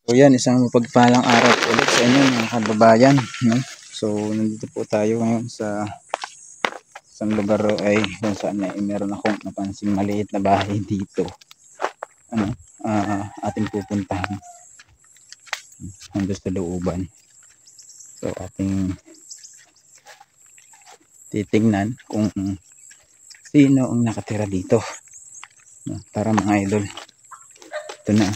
So yan, isang mapagpalang araw ulit sa inyo mga kababayan, no? So nandito po tayo ngayon sa isang lugar ay kung saan ay meron akong napansing maliit na bahay dito. Ating pupuntahan hanggang sa looban. So ating titingnan kung sino ang nakatira dito. Tara mga idol, ito na.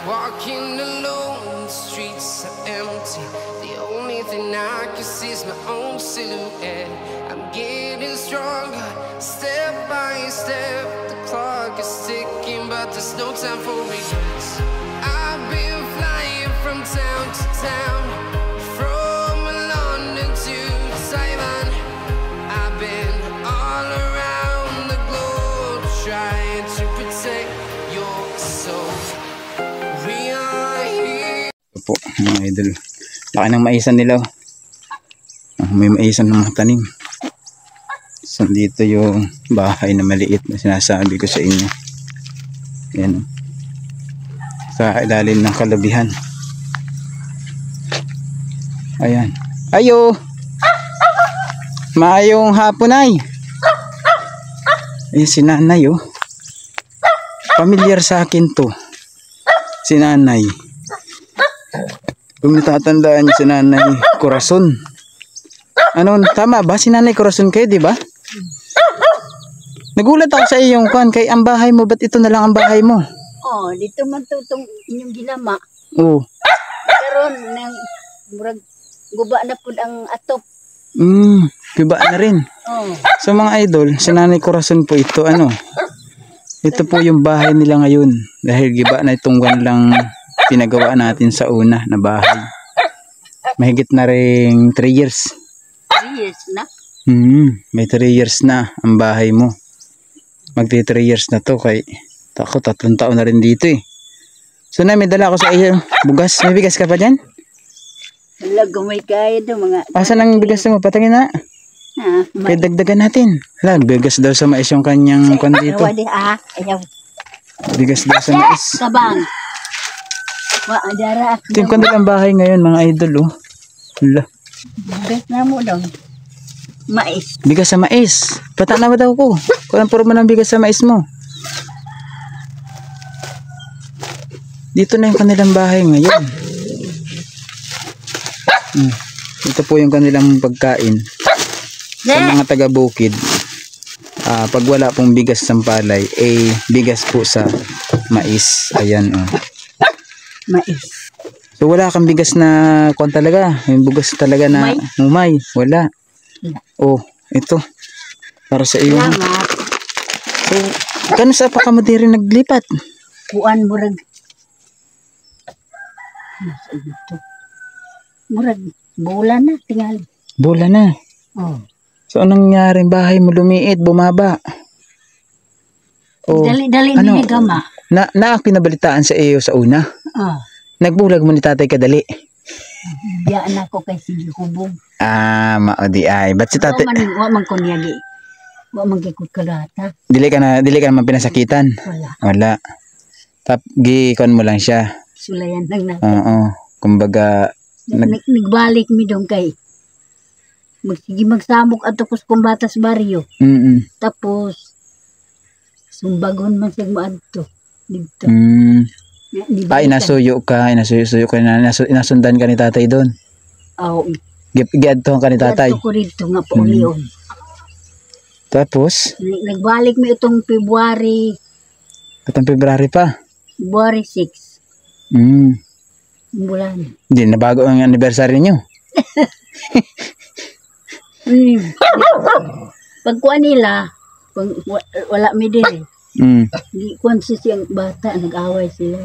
Walking alone, the streets are empty. The only thing I can see is my own silhouette. I'm getting stronger, step by step. The clock is ticking, but there's no time for regrets. I've been flying from town to town, from London to Taiwan. I've been all around the globe, trying to protect your soul. Po mga idol, laki ng maisan nila. May maisan ng mga tanim. So dito yung bahay na maliit na sinasabi ko sa inyo. Yan, sa ilalim ng kalabihan. Ayan, ayo, maayong hapon ay. Ayan si nanay, oh. Pamilyar sa akin to, si nanay. Kung natatandaan niyo si Nanay Corazon. Ano, tama ba? Si Nanay Corazon kayo, di ba? Nagulat ako sa iyong kwan. Kay ang bahay mo, ba't ito na lang ang bahay mo? Oh, dito man tutong inyong ginama. Oo. Karon nang murag guba na pud ang atop. Giba na rin. Oh. So mga idol, si Nanay Corazon po ito, ano? Ito po yung bahay nila ngayon. Dahil giba na itong lang pinagawa natin sa una na bahay. Mahigit na rin 3 years. 3 years na? May 3 years na ang bahay mo. Magti 3 years na to. Kay ako 3 taon na rin dito eh. So na, may dala ako sa iyo bugas. May bigas ka pa dyan? Wala, gumay kayo do mga. Asan ang bigas mo? Patangin na. Kaya dagdagan natin. Hala, bigas daw sa mais yung kanyang kwan dito. Ayaw. Bigas daw sa mais. Kabang. Maadara. Ito yung kanilang bahay ngayon mga idol, oh. Hala. Bigas na mo daw. Mais. Bigas sa mais. Pata na ba daw ko? Kulang puro mo ng bigas sa mais mo. Dito na yung kanilang bahay ngayon. Ito po yung kanilang pagkain. Sa mga taga-bukid, pag wala pong bigas sa palay, bigas po sa mais. Ayan, oh. Mais. So wala kang bigas na kung talaga, yung bigas talaga na umay, wala. Oh, ito. Para sa iyo. Salamat. So, kano sa pa ka mo diri naglipat? Kuan murag. Murag bulan na tingali. Bola na. Oh. So anong nangyari, bahay mo lumiit, bumaba? Oh, Dali-dali ano, ni gama. na kinabalitaan sa iyo sa una. Oh. Nagbulag mo ni tatay kadali. Biyaan ako kay sige hubog. Maodi ay. Ba't si tatay? Wa man ko niyagi. Wa man gikot kalata. Dili ka naman pinasakitan. Wala. Gi-kon mo lang siya. Sulayan lang na. Oo. Kumbaga nagbalik mi dong kay. Sige magsamok ato kus kumbatas baryo. Tapos sumbagon man sig maadto dito. Inasuyo ka na inasundan ka ni tatay doon. Oo. Giadto ka ni tatay. Giadto ko dito nga po liyon. Tapos nagbalik mi itong February. Katong February pa. February 6. Bulan. Hindi na bago ang anniversary niyo. Pagkuha nila, wala mi din. Di konsis yung bata, nag-away sila.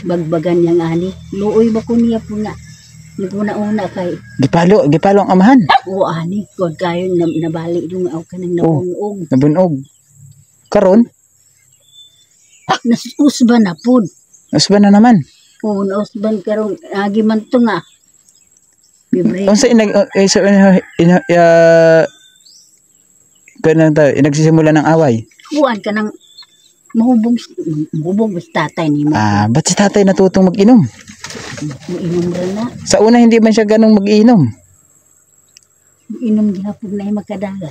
Bagbagan yang ani. Luoy ba ko niya po na. Naguna-una kay. Gipalo ang amahan. Oo, ani. Kung kayo nabali yung aw ka ng nabunog. Nabunog. Karon? Nasusban na po. Usban na naman. Oo, nausban karon. Agi man to nga. February. Unsa kanang tayo, nagsisimula ng away. Kuan ka nang mahubog sa tatay ni mo. Ba't si tatay natutong mag-inom? Inom rin na. Sa una hindi man siya ganong mag-inom. Inom gihapon na yung makadagal.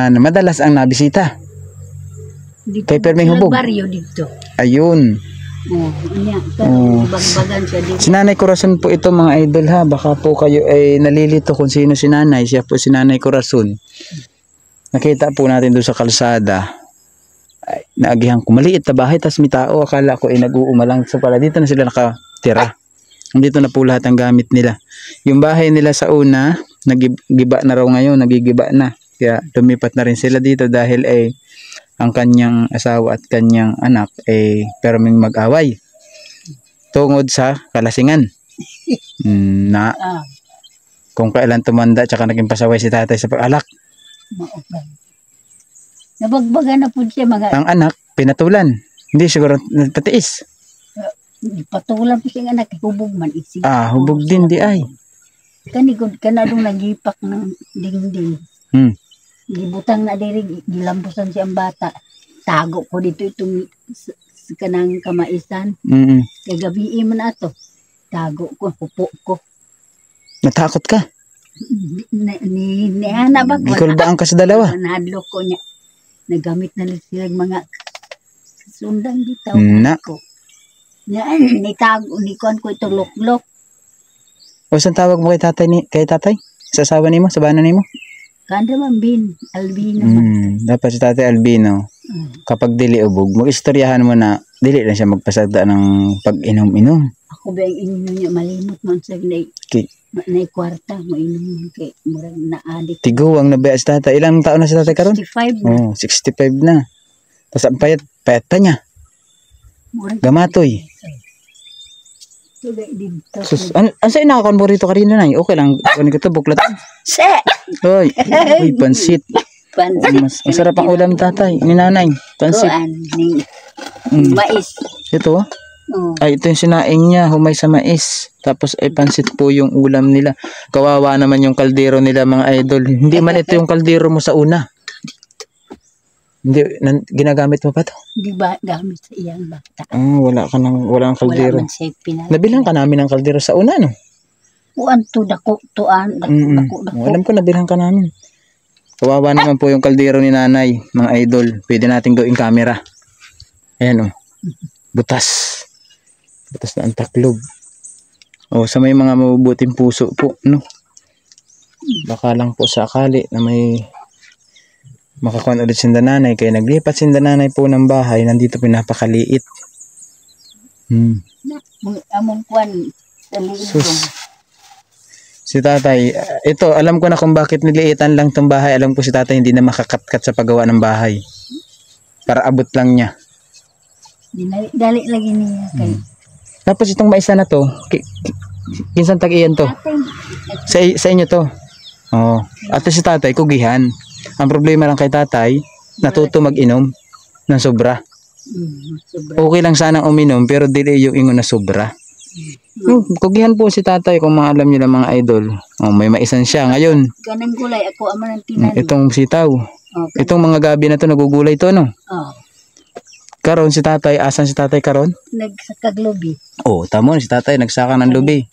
Na madalas ang nabisita. Dito Kay Perming sa Hubog. baryo dito. Ayun. Bagbagan siya dito. Si Nanay Corazon po ito mga idol ha. Baka po kayo ay nalilito kung sino si Nanay. Siya po si Nanay Corazon. Nakita po natin doon sa kalsada. Ay, naagihan ko. Maliit na bahay. Tas may tao. Akala ko ay nag-uuma lang. So pala dito na sila nakatira. Dito na po lahat ang gamit nila. Yung bahay nila sa una, nagigiba na raw ngayon. Nagigiba na. Kaya lumipat na rin sila dito dahil ay ang kanyang asawa at kanyang anak ay perming mag-away. Tungod sa kalasingan. Kung kailan tumanda tsaka naging pasaway si tatay sa pag-alak. Nabagbagan na po siya mga... Ang anak, pinatulan. Hindi siguro patiis. Patulan po siya anak, hubog man isi. Hubog din di ay. Kanigod ka na doon nagipak ng dingding. Gibutang na diri, gilambusan siyang bata. Tago ko dito itong kanang kamaisan. Kay gabi mo na ito. Tago ko, hupo ko. Natakot ka? Ni Ana ba? Ikulbaan ka sa dalawa? Nahadlok ko niya. Nagamit na sila mga sundang bitaw ko. Nitago, nikuan ko ito loklok. O saan tawag mo kay tatay? Sa asawa nimo, sa bana nimo? Kanda man Albino man. Dapat si tatay Albino. Kapag dili ubog, mag-istoryahan mo na dili na siya magpasagda ng pag-inom-inom. Ako ba yung ininom niya malimot man sa na kwarta mo inom kay murag na-addict. Tiguang na ba si tatay? Ilang taon na si tatay karon? 65 na. 65 na. Tapos ang payat pa niya. Gamatoy. Sus, ano sa'yo nakakon mo rito kanina na? Okay lang, kunin ko ito, buklat. Hoy, pansit. Masarap ang ulam tatay, ni nanay. Pansit. Mais. Ito Ay, ito yung sinaing niya, humay sa mais. Tapos ay pansit po yung ulam nila. Kawawa naman yung kaldero nila mga idol. Hindi man ito yung kaldero mo sa una. Hindi, ginagamit mo pa to? Di ba gamit sa iyang bata? Walang kaldero. Wala man siya Nabilang ka namin ng kaldero sa una, no? Uan to, dako. Alam ko, nabilang ka namin. Kawawa naman po yung kaldero ni nanay, mga idol. Pwede natin gawing camera. Ayan, butas. Butas na ang taklob. Sa may mga mabubuting puso po, no? Baka lang po sa akali na may makakuan ulit sinda nanay. Kaya naglipat sinda nanay po ng bahay. Nandito pinapakaliit. Among kuan sa liig. Si tatay, ito, alam ko na kung bakit niliitan lang tong bahay. Alam ko si tatay hindi na makakatkat sa paggawa ng bahay. Para abot lang niya. Dali lagi niya kay. Tapos itong maisa na to, kinsan tag-iyan to? Sa inyo to? At si tatay, kugihan. Ang problema lang kay tatay, natuto mag-inom ng sobra. Okay lang sanang uminom, pero dili yung ingon na sobra. Kugihan po si tatay kung alam niyo lang mga idol. May maisan siya ngayon. Kanang gulay, ako aman ang tinani. Itong sitaw. Itong mga gabi na to, nagugulay to, no? Karon si tatay, asan si tatay karon? Nagsakag lubi. Tamo si tatay nagsaka ng lubi.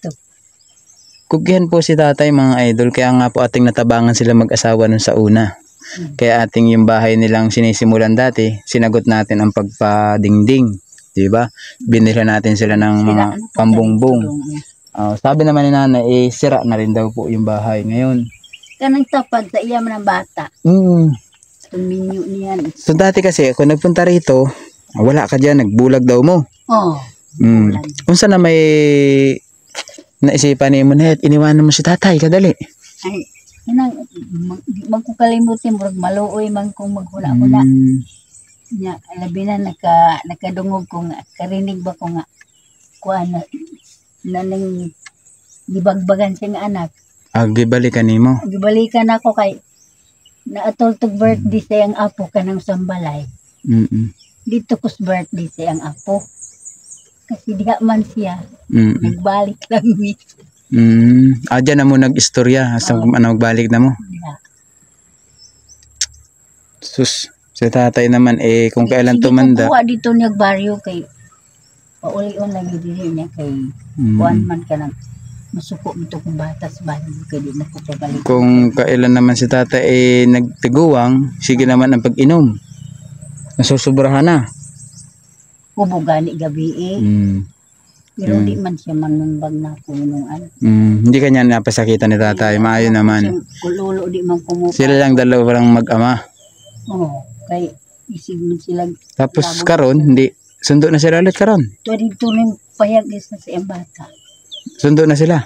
Kugihan po si tatay mga idol, kaya nga po ating natabangan sila mag-asawa nun sa una. Kaya ating yung bahay nilang sinisimulan dati, sinagot natin ang pagpadingding, di ba? Binila natin sila ng mga pambungbong. Sabi naman ni nanay, sira na rin daw po yung bahay ngayon. Kanang tapad sa iya man ang bata. Tuminyo niyan. So dati kasi ako nagpunta rito, wala ka dyan, nagbulag daw mo. Unsa na may naisipan mo na iniwanan mo si tatay, kadali. Ay, magkukalimutin, maluoy man kung maghula-hula. Labi na nakadungog ko nga, karinig ba ko nga, kuha na nang gibagbagan siyang anak. Gibalikan nimo? Gibalikan ako kay naatultog birthday sa iyang apo kanang sambalay. Dito ko's birthday sa iyang apo. Kasi diha man siya. Nagbalik lang mi. Dyan na mo nag-istorya hasta magbalik na mo. Yeah. Sus, si tatay naman kung kailan tumanda. Sige ko dito niyag baryo kay pauli-on lagi dili niya kay kuan man ka nang masuko dito kung batas baryo kay di na ko pabalik. Kung kailan naman si tatay nagtiguwang, sige naman ang pag-inom. Nasusobrahan na. Ubo gani gabi Pero di man siya manumbag na kunuan. Hindi kanya napasakitan ni tatay, maayo naman. Kululo di man kumuha. Sila lang dalawa lang mag-ama. Oo, kay isig man sila. Tapos karon hindi sundo na sila ulit karon. Dito rin payag is na sa bata. Sundo na sila.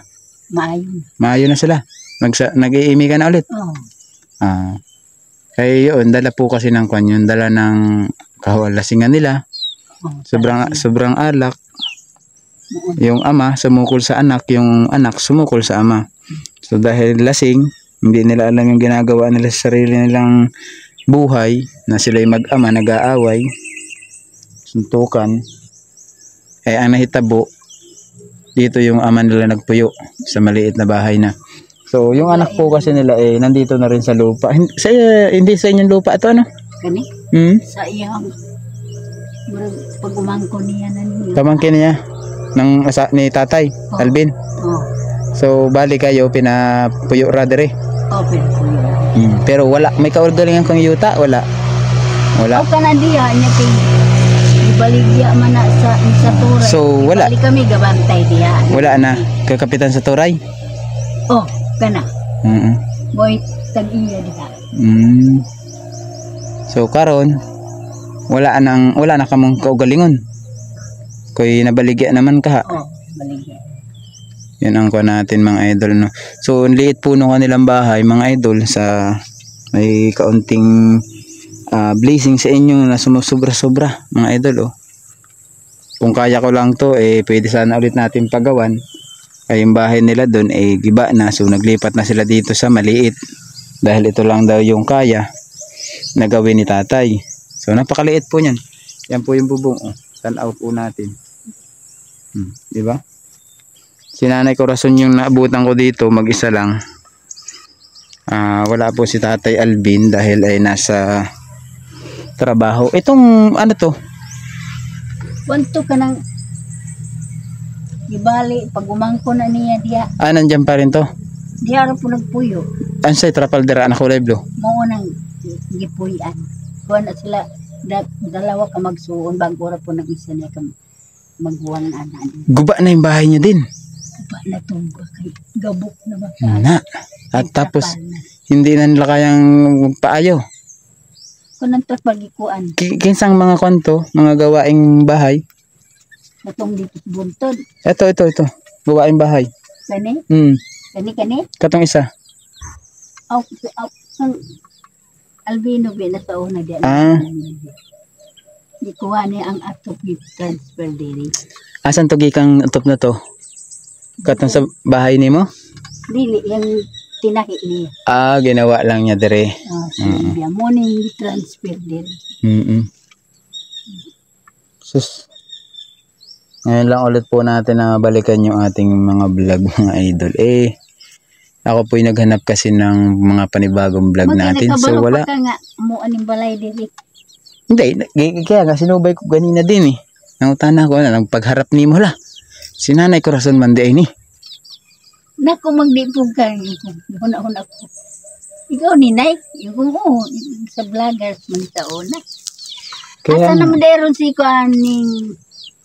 Maayo na sila. Nag-iimi ka na ulit. Oo. Kaya yun, dala po kasi ng kwan yun, dala ng kahawalasingan nila. Sobrang alak. Yung ama sumukol sa anak, yung anak sumukol sa ama. So dahil lasing, hindi nila alam yung ginagawa nila sa sarili nilang buhay, na sila'y mag-ama, nag-aaway, suntukan. Ang nahitabo, dito yung ama nila nagpuyo sa maliit na bahay na. So yung anak po kasi nila nandito na rin sa lupa. Hindi sa inyong lupa ito, ano? Kani? Sa iyang pag-umangko niya na niya. Pamangkin niya ni tatay, Alvin. So bali kayo pinapuyo ra dire. Pinapuyo. Pero wala, may kaulgalingan kang yuta, wala. O kanadiya niya kay ibaligya man na sa turay. So wala. Balik kami gabantay diya. Wala na kakapitan sa turay. Kana. Boy tag-iya diha. So karon wala na kamong kaugalingon. Koy nabaligya naman ka. Baligya. Yan ang kuha natin mga idol, no. So liit po nung kanilang bahay mga idol, sa may kaunting blessing sa inyo na sumusobra-sobra mga idol, Kung kaya ko lang to pwede sana ulit natin pagawan. Ay yung bahay nila doon giba na, so naglipat na sila dito sa maliit dahil ito lang daw yung kaya na gawin ni tatay. So napakaliit po niyan. Yan po yung bubong, tanaw po natin. Di ba? Si Nanay Corazon yung naabutan ko dito, mag-isa lang. Wala po si Tatay Alvin dahil ay nasa trabaho. Itong ano to? Wanto ka nang ibali pag umangko na niya diya. Nandyan pa rin to? Diya ra po nagpuyo. Ansay trapaldera na kulay blue? Mao nang gipuyan. Kuha na sila dalawa ka magsuon bago ra po nag-isa niya ka magbuwan na. Guba na yung bahay niya din. Guba na tunggo kay gabok na ba? At tapos hindi na nila kayang paayo. Kung nang pagikuan. Kinsang mga kwanto, mga gawaing bahay? Katong dito buntod. Ito. Gawaing bahay. Kani? Kani? Katong isa. Albino na sa una diyan. Ikuha niya ang atop ni transfer diri. Asan to gikang atop na to? Katong sa bahay nimo? Dili yung tinahi niya. Ginawa lang niya dire. Siya mo ning transfer diri. Sus. Ngayon lang ulit po natin na balikan yung ating mga vlog mga idol. Ako po yung naghanap kasi ng mga panibagong vlog natin. So wala. Ka nga mo aning balay diri. Hindi, kaya nga sinubay ko ganina din Nangutana ko na nagpagharap ni mo Si Nanay Corazon man di ni. Naku magdipog ka. Huna ko. Ikaw ni Nay. Yung sa vloggers man sa una. Asa naman deron si ko aning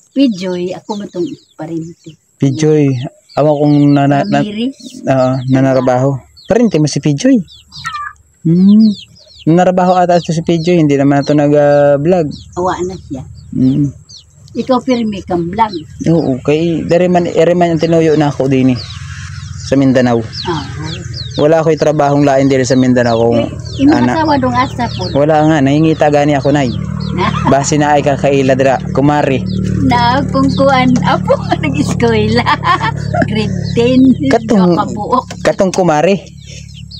Pijoy, ako matong parinti. Pijoy, awa kong nanarabaho. Parinti mo si Pijoy. Nanarabaho ata ito si Pijoy, hindi naman ito nag-vlog. Awa na siya. Ikaw pirmi kang vlog. Oo, kay Dariman ang tinuyo na ako din sa Mindanao. Wala ako'y trabahong lain din sa Mindanao. Asawa dong asa po. Wala nga, nahingita gani ako nay. Basi na ay kakaila dira, kumari. Na kung kuan, apo nag-eskwela. Grade 10. Katong kumari.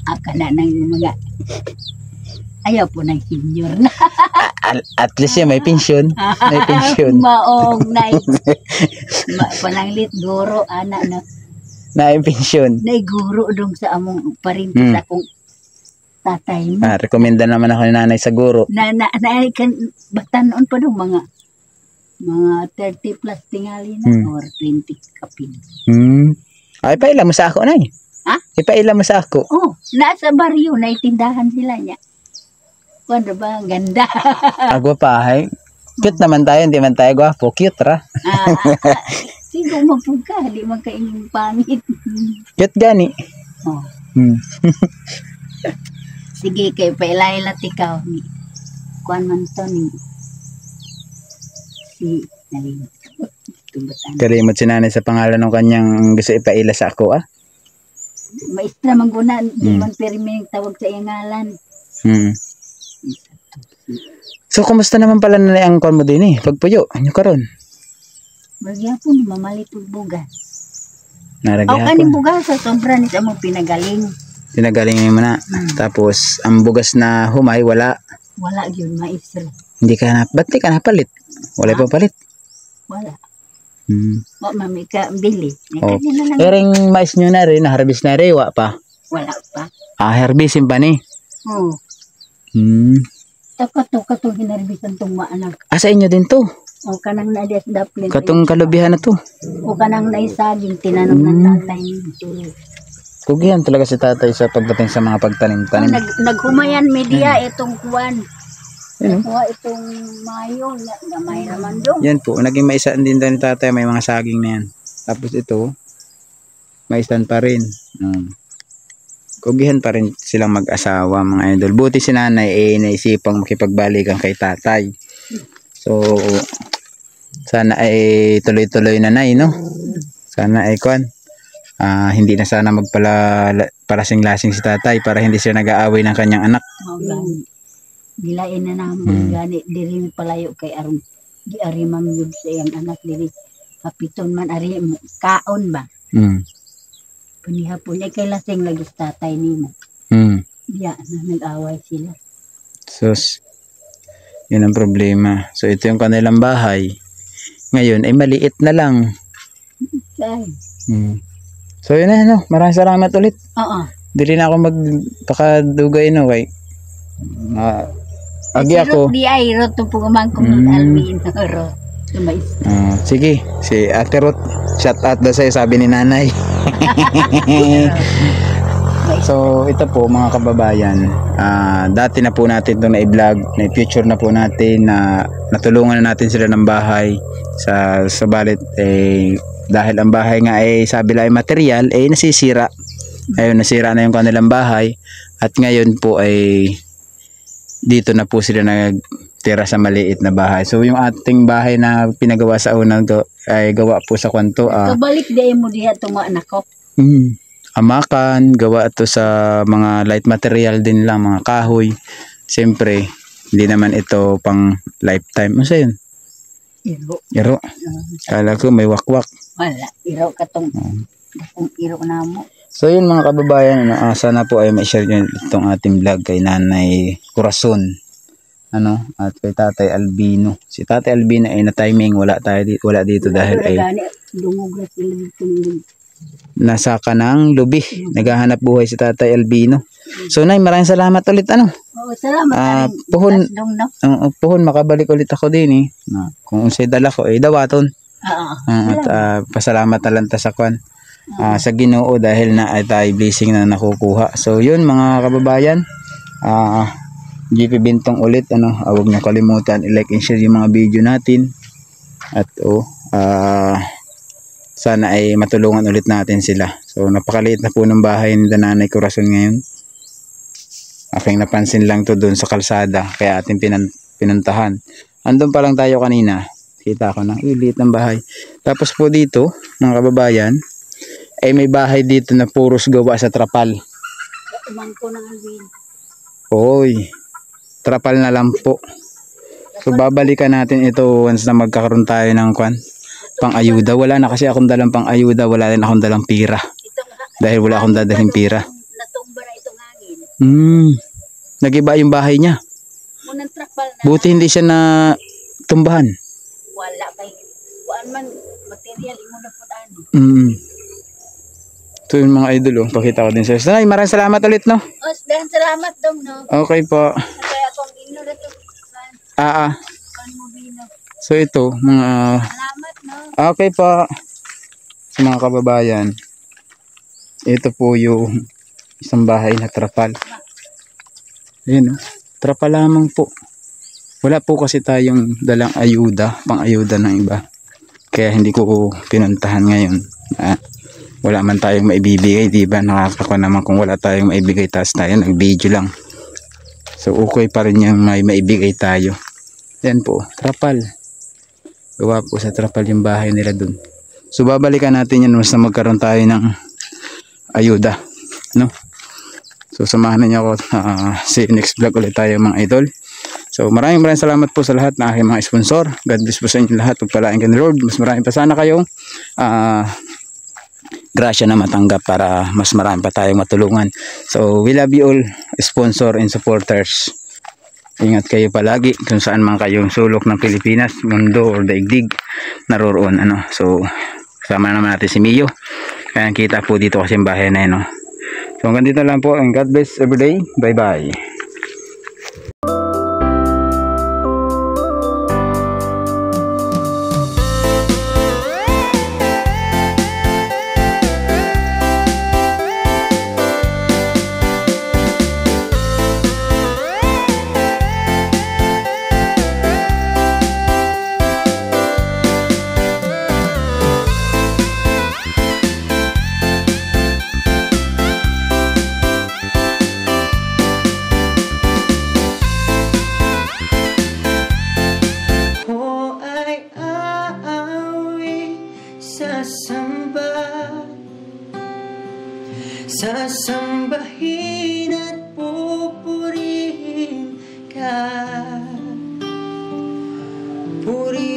Aka na ng mga, ayaw po ng senior na. At least may pensyon. May pensyon. Maong night. Pananglit, guro, anak na. Na-pension. Naiguro dong sa among parintis akong tatay mo. Rekomenda naman ako ni nanay sa guro. Kan batanon pa dong mga 30 plus tingali na or 20 kapin. Ay, ipaila mo sa ako, nay. Ha? Ipaila mo sa ako. Oh, nasa baryo, naitindahan sila niya. Ano ba, ang ganda. Agwapahay. Cute naman tayo, hindi man tayo gwapo. Cute, ra. Sino mapug ka, di man kainin pangit. Cute gani. Oh. Sige, kay pailay ikaw. Kuan man to ni si Nalimot. Kalimot si nanay sa pangalan ng kanyang gusto ipaila sa ako, Maestra mangguna, di man permi tawag sa iyang ngalan. So, kumusta naman pala na ang kon mo din pagpuyo, anyo karon? Magyapon, mamalit og bugas. Naragihapon. Kaning bugas sa sobra ni sa mo pinagaling. Pinagaling mo na. Tapos, ang bugas na humay, wala. Wala yun, maestra. Hindi ka na, ba't di ka napalit? Wala pa palit? Wala. Mami ka bili. Ering mais nyo na rin, harvest na rin, wala pa. Wala pa. Harvestin pa ni? Oo. Kato hinarbisan tong maanak. Sa inyo din to? O kanang nadias daplin. Katong kalubihan na to? O kanang naisaging tinanong ng tatay ni. Kugihan talaga si tatay sa pagdating sa mga pagtanim-tanim. Naghumayan media itong kuwan. Kuha itong mayo, gamay naman doon. Yan po, naging maisaan din daw ni tatay, may mga saging na yan. Tapos ito, maisan pa rin. Kugihan pa rin silang mag-asawa, mga idol. Buti si nanay naisipang makipagbalikan kay tatay. So, sana ay tuloy-tuloy na nay, no? Sana ay hindi na sana magpalasing-lasing si tatay para hindi siya nag-aaway ng kanyang anak. Gilain na naman gani diri palayo kay aron giari mamyud sa iyang anak diri kapiton man ari kaon ba panihapon ay kay lasing lagi sa tatay nimo diya na nag-away sila. Sus, yun ang problema. So ito yung kanilang bahay ngayon ay maliit na lang. So yun na, no? Maraming salamat ulit. Dili na ako magpakadugay, no? Kay agi ako. Di ay rot po man kung Alvin ro. Sige, si Ate Ruth, shout out daw sa'yo, sabi ni nanay. So ito po mga kababayan, dati na po natin itong na-vlog, na-future na po natin na natulungan na natin sila ng bahay sa balit dahil ang bahay nga sabi lang material nasisira. Ayun, nasira na yung kanilang bahay at ngayon po dito na po sila nagtira sa maliit na bahay. So yung ating bahay na pinagawa sa unang ay gawa po sa kwanto. Kabalik di mo diha itong mga anak ko. Amakan, gawa ito sa mga light material din lang, mga kahoy. Siyempre, hindi naman ito pang lifetime. Ano sa yun? Iro. Kala ko may wakwak. Wala, iro katong iro na mo. So yun mga kababayan, sana po ay ma-share nyo itong ating vlog kay Nanay Corazon at kay Tatay Albino. Si Tatay Albino ay na-timing, wala dito dahil ay nasa kanang lubi. Naghahanap buhay si Tatay Albino. So Nay, maraming salamat ulit. Salamat. Puhon makabalik ulit ako din kung unsay dala ko dawaton. At pasalamat na lang ta sa kwan. Sa Ginoo dahil na ay tayo blessing na nakukuha. So yun mga kababayan, GP Bintong ulit, huwag niyo kalimutan i-like and share yung mga video natin at sana ay matulungan ulit natin sila. So napakaliit na po ng bahay ni Nanay Corazon ngayon. Aking napansin lang to doon sa kalsada kaya ating pinuntahan. Andun pa lang tayo kanina, kita ko ng liit ng bahay. Tapos po dito mga kababayan, may bahay dito na puros gawa sa trapal. Oy, trapal na lang po. So babalikan natin ito once na magkakaroon tayo ng pang-ayuda. Wala na kasi akong dalang pang-ayuda, wala rin akong dalang pira. Dahil wala akong dadaling pira. Natumba na itong hangin. Nagiba yung bahay niya. Buti hindi siya na tumbahan. Wala kay kuan man material imo na pud Ito yung mga idol, oh. Pakita ko din sa iyo. Nay, maraming salamat ulit, no? Oh, dahil salamat dong, no? Okay po. Kaya akong ino na to. Kan mo bino. So ito, mga... Salamat, no? Okay po. Sa mga kababayan. Ito po yung isang bahay na trapal. Ayan, oh. Trapal lamang po. Wala po kasi tayong dalang ayuda, pang-ayuda ng iba. Kaya hindi ko pinuntahan ngayon. Wala man tayong maibibigay, di ba? Nakakakwa naman kung wala tayong maibigay, taas tayo, nag-video lang. So, okay pa rin yung may maibigay tayo. Yan po, trapal. Gawa po sa trapal yung bahay nila dun. So, babalikan natin yan mas na magkaroon tayo ng ayuda. No? So, samahan niyo ako. See you next vlog ulit tayo mga idol. So maraming salamat po sa lahat ng aking mga sponsor. God bless po sa inyo lahat. Pagpalain ka ni Lord. Mas marami pa sana kayong grasya na matanggap para mas marami pa tayong matulungan. So we love you all, sponsor and supporters. Ingat kayo palagi kung saan man kayong sulok ng Pilipinas, mundo or daigdig naroroon. So kasama naman natin si Mio. Kaya kita po dito kasi yung bahay na yun. So hanggang dito lang po, and God bless everyday. Bye bye. Sasambahin at pupurihin ka. Purihin